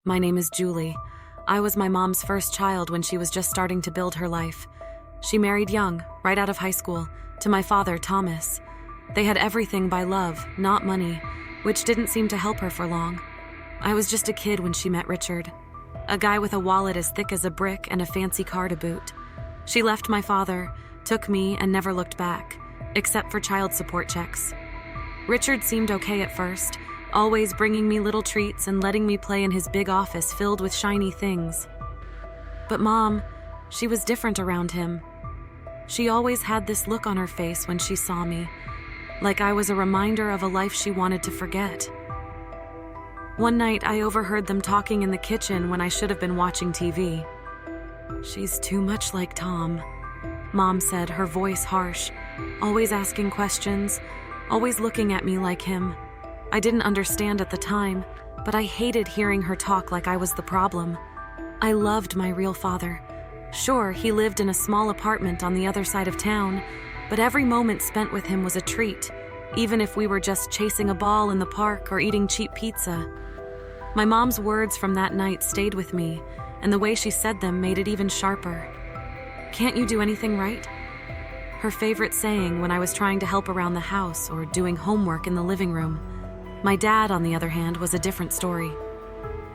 My name is Julie. I was my mom's first child when she was just starting to build her life. She married young, right out of high school, to my father, Thomas. They had everything by love, not money, which didn't seem to help her for long. I was just a kid when she met Richard, a guy with a wallet as thick as a brick and a fancy car to boot. She left my father, took me, and never looked back, except for child support checks. Richard seemed okay at first, always bringing me little treats and letting me play in his big office filled with shiny things. But Mom, she was different around him. She always had this look on her face when she saw me, like I was a reminder of a life she wanted to forget. One night, I overheard them talking in the kitchen when I should have been watching TV. "She's too much like Tom," Mom said, her voice harsh, always asking questions, always looking at me like him. I didn't understand at the time, but I hated hearing her talk like I was the problem. I loved my real father. Sure, he lived in a small apartment on the other side of town, but every moment spent with him was a treat, even if we were just chasing a ball in the park or eating cheap pizza. My mom's words from that night stayed with me, and the way she said them made it even sharper. "Can't you do anything right?" Her favorite saying when I was trying to help around the house or doing homework in the living room. My dad, on the other hand, was a different story.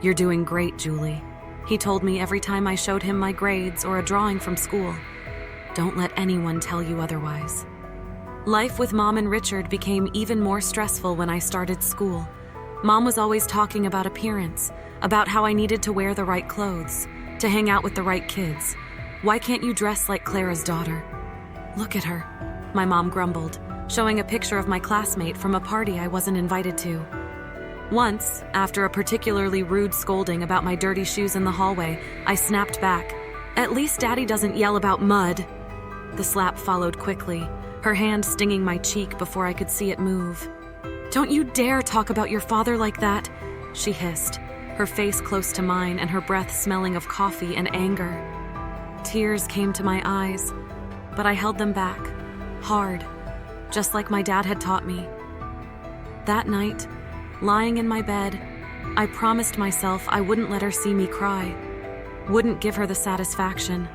"You're doing great, Julie," he told me every time I showed him my grades or a drawing from school. "Don't let anyone tell you otherwise." Life with Mom and Richard became even more stressful when I started school. Mom was always talking about appearance, about how I needed to wear the right clothes, to hang out with the right kids. "Why can't you dress like Clara's daughter?" "Look at her," my mom grumbled, showing a picture of my classmate from a party I wasn't invited to. Once, after a particularly rude scolding about my dirty shoes in the hallway, I snapped back. "At least Daddy doesn't yell about mud." The slap followed quickly, her hand stinging my cheek before I could see it move. "Don't you dare talk about your father like that," she hissed, her face close to mine and her breath smelling of coffee and anger. Tears came to my eyes, but I held them back, hard, just like my dad had taught me. That night, lying in my bed, I promised myself I wouldn't let her see me cry, wouldn't give her the satisfaction.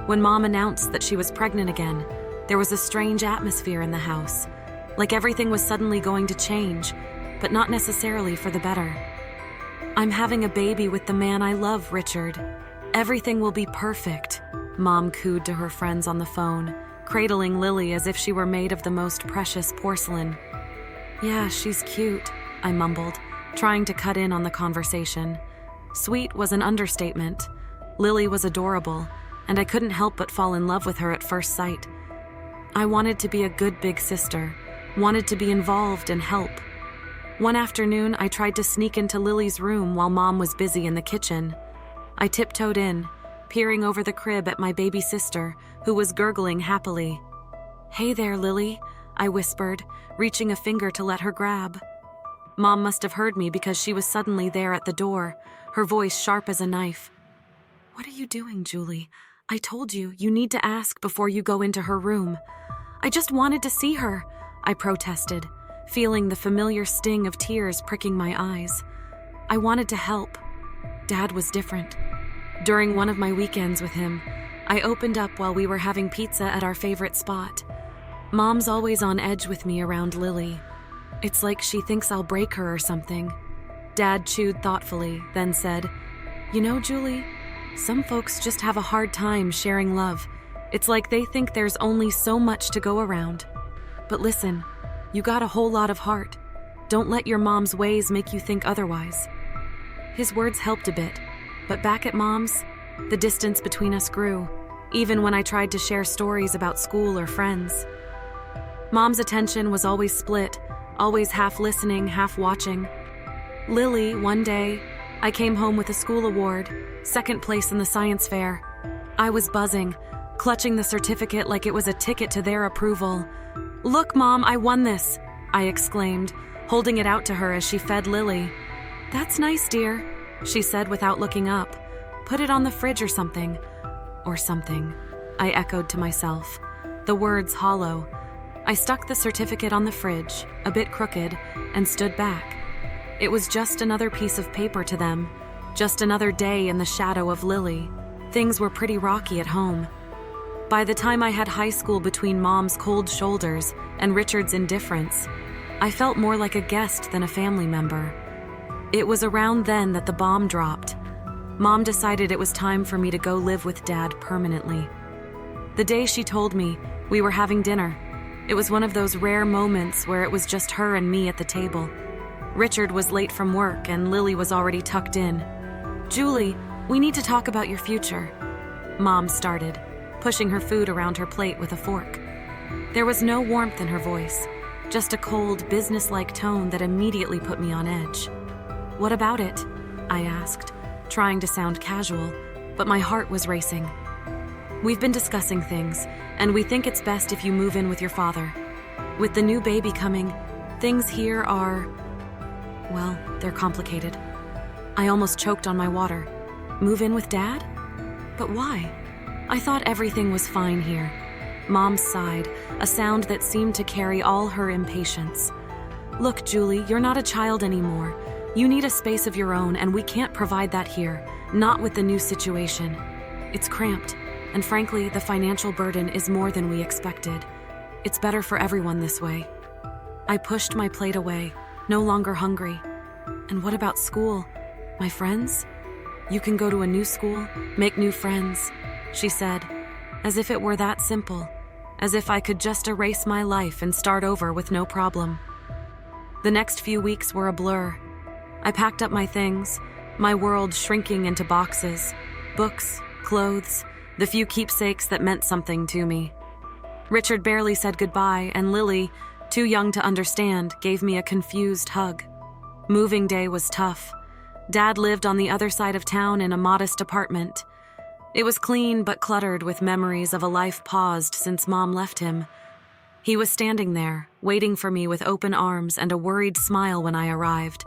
When Mom announced that she was pregnant again, there was a strange atmosphere in the house, like everything was suddenly going to change, but not necessarily for the better. "I'm having a baby with the man I love, Richard. Everything will be perfect," Mom cooed to her friends on the phone, cradling Lily as if she were made of the most precious porcelain. "Yeah, she's cute," I mumbled, trying to cut in on the conversation. Sweet was an understatement. Lily was adorable, and I couldn't help but fall in love with her at first sight. I wanted to be a good big sister, wanted to be involved and help. One afternoon, I tried to sneak into Lily's room while Mom was busy in the kitchen. I tiptoed in, peering over the crib at my baby sister, who was gurgling happily. "Hey there, Lily," I whispered, reaching a finger to let her grab. Mom must have heard me because she was suddenly there at the door, her voice sharp as a knife. "What are you doing, Julie? I told you, you need to ask before you go into her room." "I just wanted to see her," I protested, feeling the familiar sting of tears pricking my eyes. I wanted to help. Dad was different. During one of my weekends with him, I opened up while we were having pizza at our favorite spot. Mom's always on edge with me around Lily. It's like she thinks I'll break her or something. Dad chewed thoughtfully, then said, "You know, Julie, some folks just have a hard time sharing love. It's like they think there's only so much to go around. But listen, you got a whole lot of heart. Don't let your mom's ways make you think otherwise." His words helped a bit, but back at Mom's, the distance between us grew, even when I tried to share stories about school or friends. Mom's attention was always split, always half listening, half watching. Lily, one day, I came home with a school award, second place in the science fair. I was buzzing, clutching the certificate like it was a ticket to their approval. "Look, Mom, I won this," I exclaimed, holding it out to her as she fed Lily. "That's nice, dear," she said without looking up. "Put it on the fridge or something." "Or something," I echoed to myself, the words hollow. I stuck the certificate on the fridge, a bit crooked, and stood back. It was just another piece of paper to them, Just another day in the shadow of Lily. Things were pretty rocky at home. By the time I had high school between Mom's cold shoulders and Richard's indifference, I felt more like a guest than a family member. It was around then that the bomb dropped. Mom decided it was time for me to go live with Dad permanently. The day she told me, we were having dinner. It was one of those rare moments where it was just her and me at the table. Richard was late from work and Lily was already tucked in. "Julie, we need to talk about your future," Mom started, pushing her food around her plate with a fork. There was no warmth in her voice, just a cold, businesslike tone that immediately put me on edge. "What about it?" I asked, trying to sound casual, but my heart was racing. "We've been discussing things, and we think it's best if you move in with your father. With the new baby coming, things here are, well, they're complicated." I almost choked on my water. Move in with Dad? But why? I thought everything was fine here. Mom sighed, a sound that seemed to carry all her impatience. "Look, Julie, you're not a child anymore. You need a space of your own, and we can't provide that here, not with the new situation. It's cramped, and frankly, the financial burden is more than we expected. It's better for everyone this way." I pushed my plate away, no longer hungry. "And what about school? My friends?" "You can go to a new school, make new friends," she said, as if it were that simple, as if I could just erase my life and start over with no problem. The next few weeks were a blur. I packed up my things, my world shrinking into boxes, books, clothes, the few keepsakes that meant something to me. Richard barely said goodbye, and Lily, too young to understand, gave me a confused hug. Moving day was tough. Dad lived on the other side of town in a modest apartment. It was clean but cluttered with memories of a life paused since Mom left him. He was standing there, waiting for me with open arms and a worried smile when I arrived.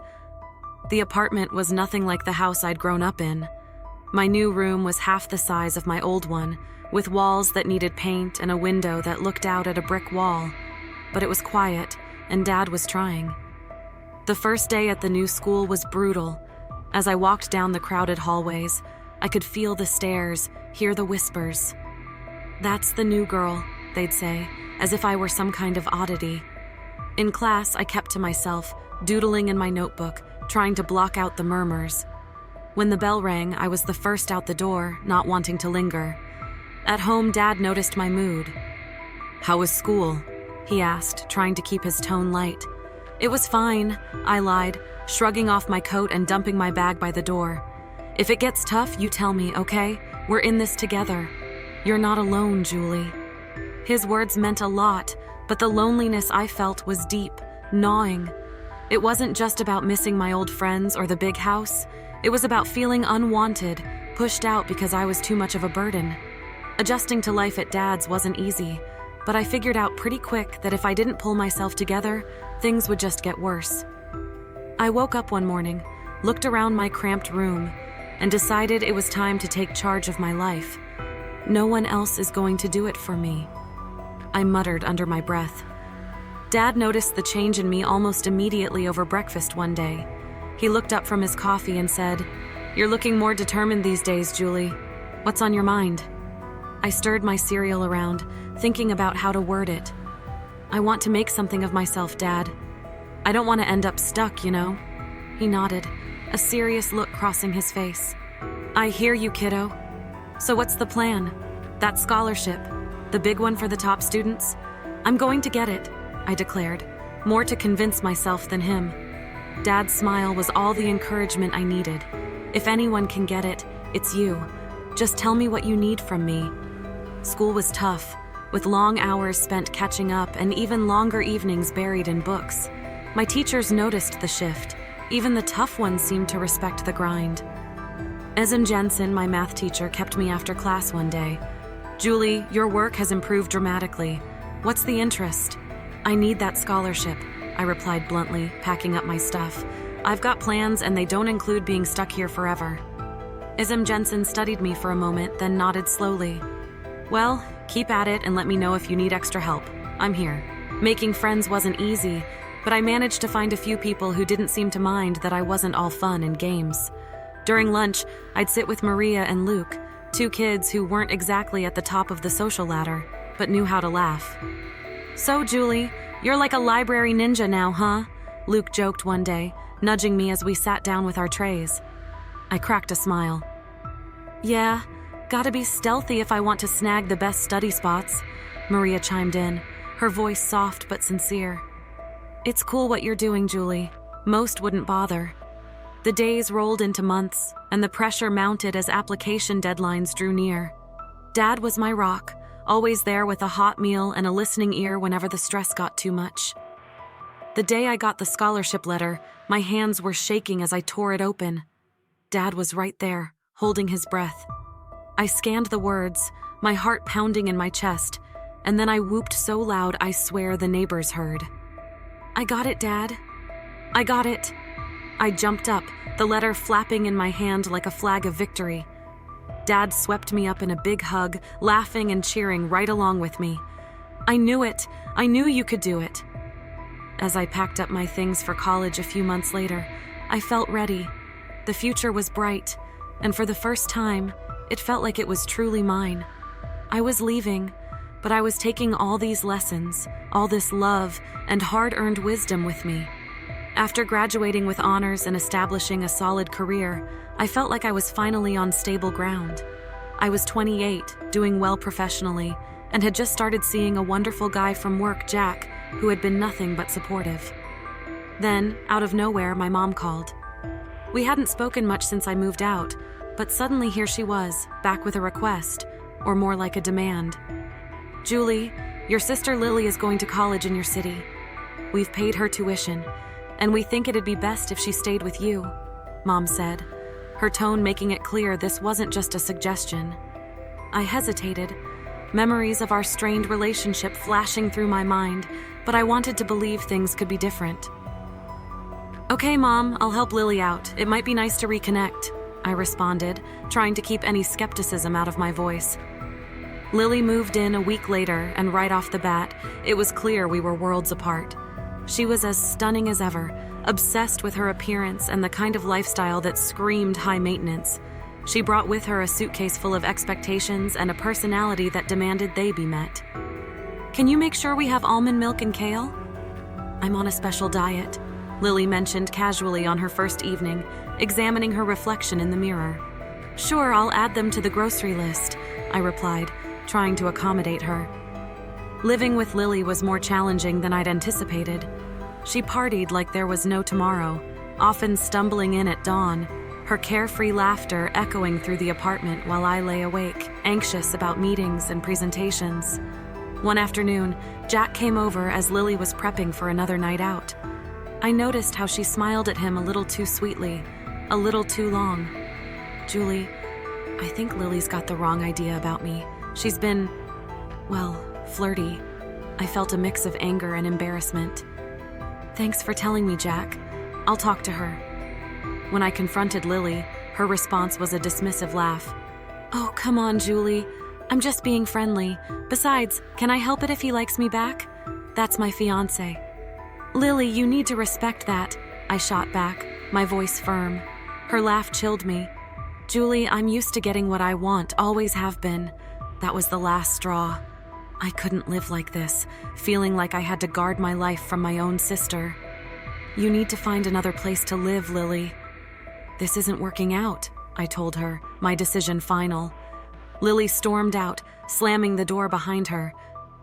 The apartment was nothing like the house I'd grown up in. My new room was half the size of my old one, with walls that needed paint and a window that looked out at a brick wall. But it was quiet, and Dad was trying. The first day at the new school was brutal. As I walked down the crowded hallways, I could feel the stares, hear the whispers. "That's the new girl," they'd say, as if I were some kind of oddity. In class, I kept to myself, doodling in my notebook, trying to block out the murmurs. When the bell rang, I was the first out the door, not wanting to linger. At home, Dad noticed my mood. "How was school?" he asked, trying to keep his tone light. "It was fine," I lied, shrugging off my coat and dumping my bag by the door. "If it gets tough, you tell me, okay? We're in this together. You're not alone, Julie." His words meant a lot, but the loneliness I felt was deep, gnawing. It wasn't just about missing my old friends or the big house. It was about feeling unwanted, pushed out because I was too much of a burden. Adjusting to life at Dad's wasn't easy, but I figured out pretty quick that if I didn't pull myself together, things would just get worse. I woke up one morning, looked around my cramped room, and decided it was time to take charge of my life. No one else is going to do it for me, I muttered under my breath. Dad noticed the change in me almost immediately over breakfast one day. He looked up from his coffee and said, "You're looking more determined these days, Julie. What's on your mind?" I stirred my cereal around, thinking about how to word it. "I want to make something of myself, Dad. I don't want to end up stuck, you know." He nodded, a serious look crossing his face. "I hear you, kiddo. So what's the plan? That scholarship, the big one for the top students? I'm going to get it," I declared, more to convince myself than him. Dad's smile was all the encouragement I needed. "If anyone can get it, it's you. Just tell me what you need from me." School was tough, with long hours spent catching up and even longer evenings buried in books. My teachers noticed the shift. Even the tough ones seemed to respect the grind. Esm Jensen, my math teacher, kept me after class one day. "Julie, your work has improved dramatically. What's the interest?" "I need that scholarship," I replied bluntly, packing up my stuff. "I've got plans and they don't include being stuck here forever." Esm Jensen studied me for a moment, then nodded slowly. "Well, keep at it and let me know if you need extra help. I'm here." Making friends wasn't easy, but I managed to find a few people who didn't seem to mind that I wasn't all fun and games. During lunch, I'd sit with Maria and Luke, two kids who weren't exactly at the top of the social ladder, but knew how to laugh. "So, Julie, you're like a library ninja now, huh?" Luke joked one day, nudging me as we sat down with our trays. I cracked a smile. "Yeah, gotta be stealthy if I want to snag the best study spots," Maria chimed in, her voice soft but sincere. "It's cool what you're doing, Julie. Most wouldn't bother." The days rolled into months, and the pressure mounted as application deadlines drew near. Dad was my rock, always there with a hot meal and a listening ear whenever the stress got too much. The day I got the scholarship letter, my hands were shaking as I tore it open. Dad was right there, holding his breath. I scanned the words, my heart pounding in my chest, and then I whooped so loud I swear the neighbors heard. "I got it, Dad. I got it." I jumped up, the letter flapping in my hand like a flag of victory. Dad swept me up in a big hug, laughing and cheering right along with me. "I knew it. I knew you could do it." As I packed up my things for college a few months later, I felt ready. The future was bright, and for the first time, it felt like it was truly mine. I was leaving, but I was taking all these lessons, all this love, and hard-earned wisdom with me. After graduating with honors and establishing a solid career, I felt like I was finally on stable ground. I was 28, doing well professionally, and had just started seeing a wonderful guy from work, Jack, who had been nothing but supportive. Then, out of nowhere, my mom called. We hadn't spoken much since I moved out, but suddenly here she was, back with a request, or more like a demand. "Julie, your sister Lily is going to college in your city. We've paid her tuition, and we think it'd be best if she stayed with you," Mom said, her tone making it clear this wasn't just a suggestion. I hesitated, memories of our strained relationship flashing through my mind, but I wanted to believe things could be different. "Okay, Mom, I'll help Lily out. It might be nice to reconnect," I responded, trying to keep any skepticism out of my voice. Lily moved in a week later, and right off the bat, it was clear we were worlds apart. She was as stunning as ever, obsessed with her appearance and the kind of lifestyle that screamed high maintenance. She brought with her a suitcase full of expectations and a personality that demanded they be met. "Can you make sure we have almond milk and kale?" "I'm on a special diet," Lily mentioned casually on her first evening, examining her reflection in the mirror. "Sure, I'll add them to the grocery list," I replied, trying to accommodate her. Living with Lily was more challenging than I'd anticipated. She partied like there was no tomorrow, often stumbling in at dawn, her carefree laughter echoing through the apartment while I lay awake, anxious about meetings and presentations. One afternoon, Jack came over as Lily was prepping for another night out. I noticed how she smiled at him a little too sweetly, a little too long. "Julie, I think Lily's got the wrong idea about me. She's been, well, flirty." I felt a mix of anger and embarrassment. "Thanks for telling me, Jack. I'll talk to her." When I confronted Lily, her response was a dismissive laugh. "Oh, come on, Julie. I'm just being friendly. Besides, can I help it if he likes me back? That's my fiancé." "Lily, you need to respect that," I shot back, my voice firm. Her laugh chilled me. "Julie, I'm used to getting what I want, always have been. That was the last straw. I couldn't live like this, feeling like I had to guard my life from my own sister. You need to find another place to live, Lily." "This isn't working out," I told her, my decision final. Lily stormed out, slamming the door behind her.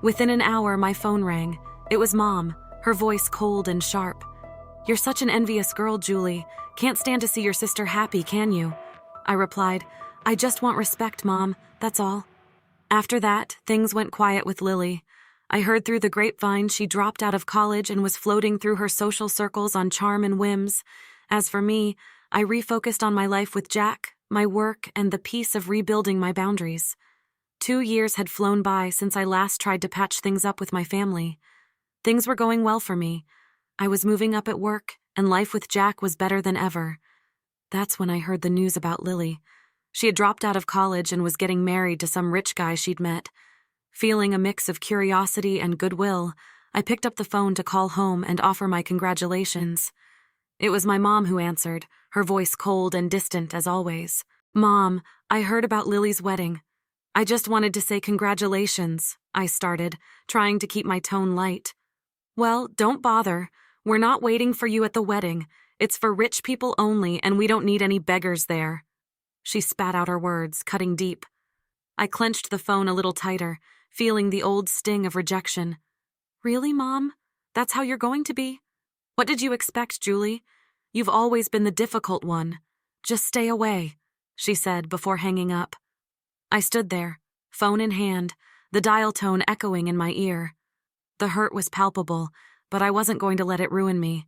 Within an hour, my phone rang. It was Mom, her voice cold and sharp. "You're such an envious girl, Julie. Can't stand to see your sister happy, can you?" I replied, "I just want respect, Mom, that's all." After that, things went quiet with Lily. I heard through the grapevine she dropped out of college and was floating through her social circles on charm and whims. As for me, I refocused on my life with Jack, my work, and the peace of rebuilding my boundaries. 2 years had flown by since I last tried to patch things up with my family. Things were going well for me. I was moving up at work, and life with Jack was better than ever. That's when I heard the news about Lily. She had dropped out of college and was getting married to some rich guy she'd met. Feeling a mix of curiosity and goodwill, I picked up the phone to call home and offer my congratulations. It was my mom who answered, her voice cold and distant as always. "Mom, I heard about Lily's wedding. I just wanted to say congratulations," I started, trying to keep my tone light. "Well, don't bother. We're not waiting for you at the wedding. It's for rich people only, and we don't need any beggars there." She spat out her words, cutting deep. I clenched the phone a little tighter, feeling the old sting of rejection. "Really, Mom? That's how you're going to be? What did you expect, Julie? You've always been the difficult one. Just stay away," she said before hanging up. I stood there, phone in hand, the dial tone echoing in my ear. The hurt was palpable, but I wasn't going to let it ruin me.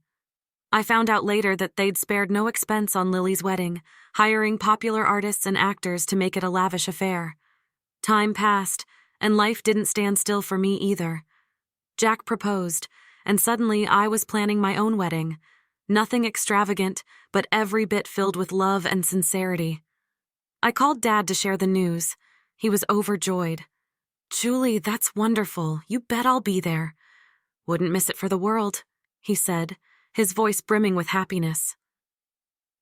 I found out later that they'd spared no expense on Lily's wedding, hiring popular artists and actors to make it a lavish affair. Time passed, and life didn't stand still for me either. Jack proposed, and suddenly I was planning my own wedding. Nothing extravagant, but every bit filled with love and sincerity. I called Dad to share the news. He was overjoyed. "Julie, that's wonderful. You bet I'll be there." "Wouldn't miss it for the world," he said, his voice brimming with happiness.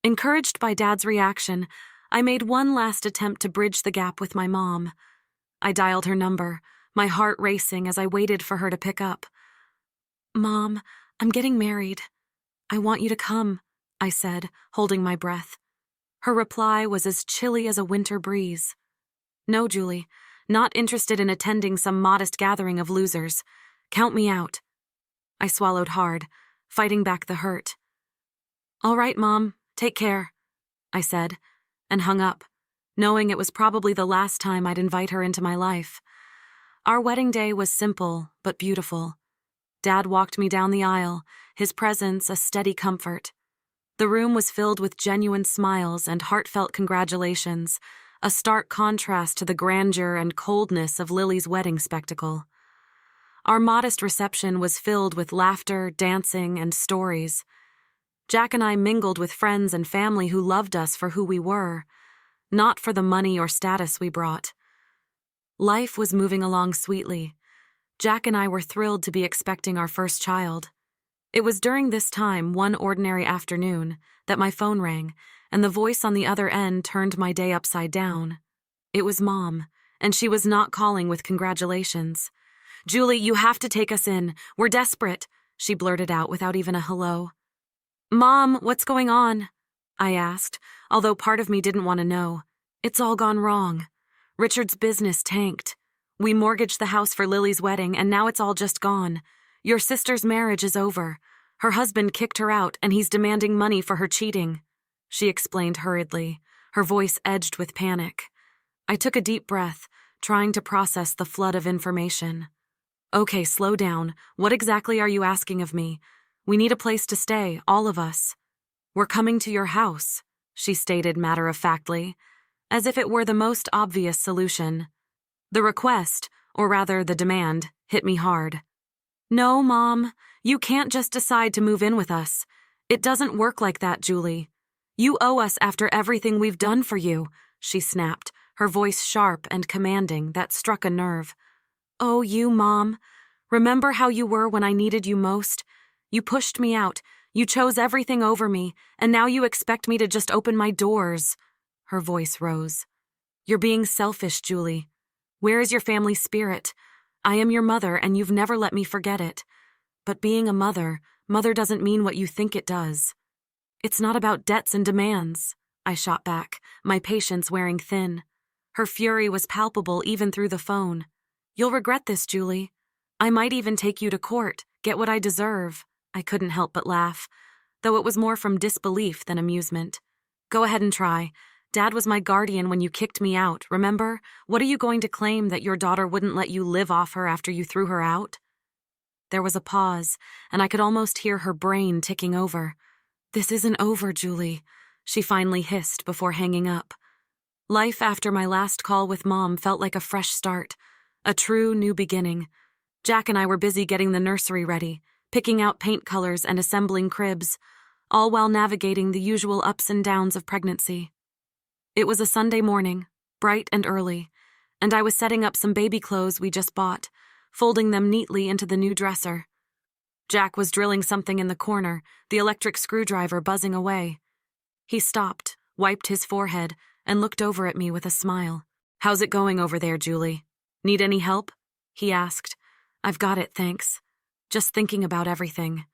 Encouraged by Dad's reaction, I made one last attempt to bridge the gap with my mom. I dialed her number, my heart racing as I waited for her to pick up. "Mom, I'm getting married. I want you to come," I said, holding my breath. Her reply was as chilly as a winter breeze. "No, Julie, not interested in attending some modest gathering of losers. Count me out." I swallowed hard, fighting back the hurt. "All right, Mom, take care," I said, and hung up, knowing it was probably the last time I'd invite her into my life. Our wedding day was simple but beautiful. Dad walked me down the aisle, his presence a steady comfort. The room was filled with genuine smiles and heartfelt congratulations, a stark contrast to the grandeur and coldness of Lily's wedding spectacle. Our modest reception was filled with laughter, dancing, and stories. Jack and I mingled with friends and family who loved us for who we were, not for the money or status we brought. Life was moving along sweetly. Jack and I were thrilled to be expecting our first child. It was during this time, one ordinary afternoon, that my phone rang, and the voice on the other end turned my day upside down. It was Mom, and she was not calling with congratulations. "Julie, you have to take us in. We're desperate," she blurted out without even a hello. "Mom, what's going on?" I asked, although part of me didn't want to know. "It's all gone wrong. Richard's business tanked. We mortgaged the house for Lily's wedding, and now it's all just gone. Your sister's marriage is over. Her husband kicked her out, and he's demanding money for her cheating," she explained hurriedly, her voice edged with panic. I took a deep breath, trying to process the flood of information. "Okay, slow down. What exactly are you asking of me? We need a place to stay, all of us." "We're coming to your house," she stated matter-of-factly, as if it were the most obvious solution. The request, or rather the demand, hit me hard. "No, Mom, you can't just decide to move in with us. It doesn't work like that, Julie. You owe us after everything we've done for you," she snapped, her voice sharp and commanding that struck a nerve. "Oh, you, Mom. Remember how you were when I needed you most? You pushed me out, you chose everything over me, and now you expect me to just open my doors." Her voice rose. "You're being selfish, Julie. Where is your family spirit? I am your mother, and you've never let me forget it. But being a mother doesn't mean what you think it does." "It's not about debts and demands," I shot back, my patience wearing thin. Her fury was palpable even through the phone. "You'll regret this, Julie. I might even take you to court, get what I deserve." I couldn't help but laugh, though it was more from disbelief than amusement. "Go ahead and try. Dad was my guardian when you kicked me out, remember? What are you going to claim, that your daughter wouldn't let you live off her after you threw her out?" There was a pause, and I could almost hear her brain ticking over. "This isn't over, Julie," she finally hissed before hanging up. Life after my last call with Mom felt like a fresh start, a true new beginning. Jack and I were busy getting the nursery ready, picking out paint colors and assembling cribs, all while navigating the usual ups and downs of pregnancy. It was a Sunday morning, bright and early, and I was setting up some baby clothes we just bought, folding them neatly into the new dresser. Jack was drilling something in the corner, the electric screwdriver buzzing away. He stopped, wiped his forehead, and looked over at me with a smile. "How's it going over there, Julie? Need any help?" he asked. "I've got it, thanks. Just thinking about everything."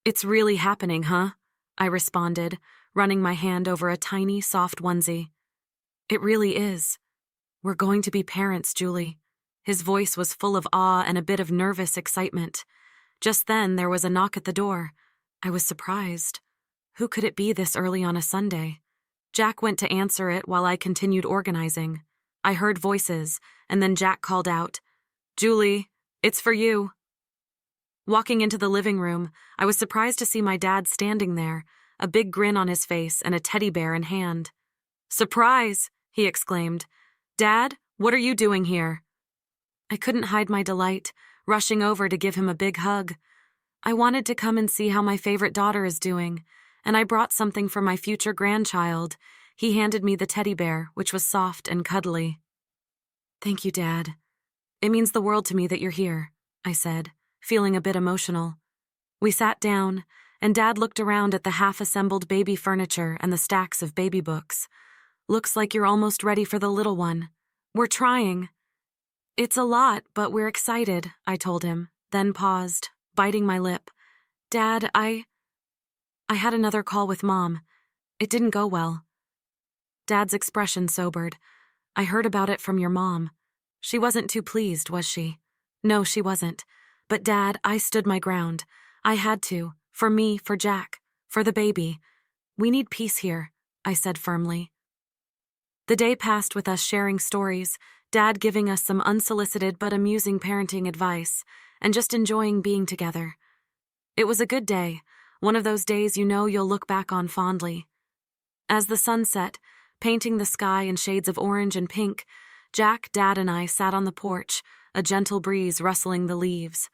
"It's really happening, huh?" I responded, running my hand over a tiny, soft onesie. "It really is. We're going to be parents, Julie." His voice was full of awe and a bit of nervous excitement. Just then, there was a knock at the door. I was surprised. Who could it be this early on a Sunday? Jack went to answer it while I continued organizing. I heard voices, and then Jack called out, "Julie, it's for you." Walking into the living room, I was surprised to see my dad standing there, a big grin on his face and a teddy bear in hand. "Surprise!" he exclaimed. "Dad, what are you doing here?" I couldn't hide my delight, rushing over to give him a big hug. I wanted to come and see how my favorite daughter is doing, and I brought something for my future grandchild. He handed me the teddy bear, which was soft and cuddly. "Thank you, Dad. It means the world to me that you're here," I said, feeling a bit emotional. We sat down, and Dad looked around at the half-assembled baby furniture and the stacks of baby books. "Looks like you're almost ready for the little one. We're trying." "It's a lot, but we're excited," I told him, then paused, biting my lip. "Dad, I had another call with Mom. It didn't go well." Dad's expression sobered. "I heard about it from your mom. She wasn't too pleased, was she?" "No, she wasn't. But Dad, I stood my ground. I had to. For me, for Jack, for the baby. We need peace here," I said firmly. The day passed with us sharing stories, Dad giving us some unsolicited but amusing parenting advice, and just enjoying being together. It was a good day, one of those days you know you'll look back on fondly. As the sun set, painting the sky in shades of orange and pink, Jack, Dad, and I sat on the porch, a gentle breeze rustling the leaves.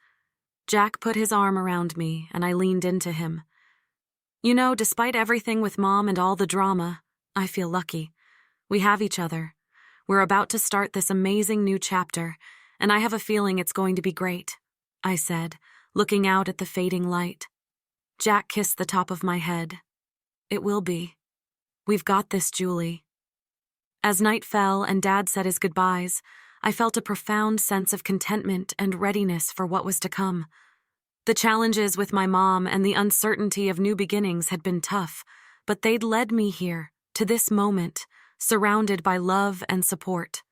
Jack put his arm around me, and I leaned into him. "You know, despite everything with Mom and all the drama, I feel lucky. We have each other. We're about to start this amazing new chapter, and I have a feeling it's going to be great," I said, looking out at the fading light. Jack kissed the top of my head. "It will be. We've got this, Julie." As night fell and Dad said his goodbyes, I felt a profound sense of contentment and readiness for what was to come. The challenges with my mom and the uncertainty of new beginnings had been tough, but they'd led me here, to this moment, surrounded by love and support.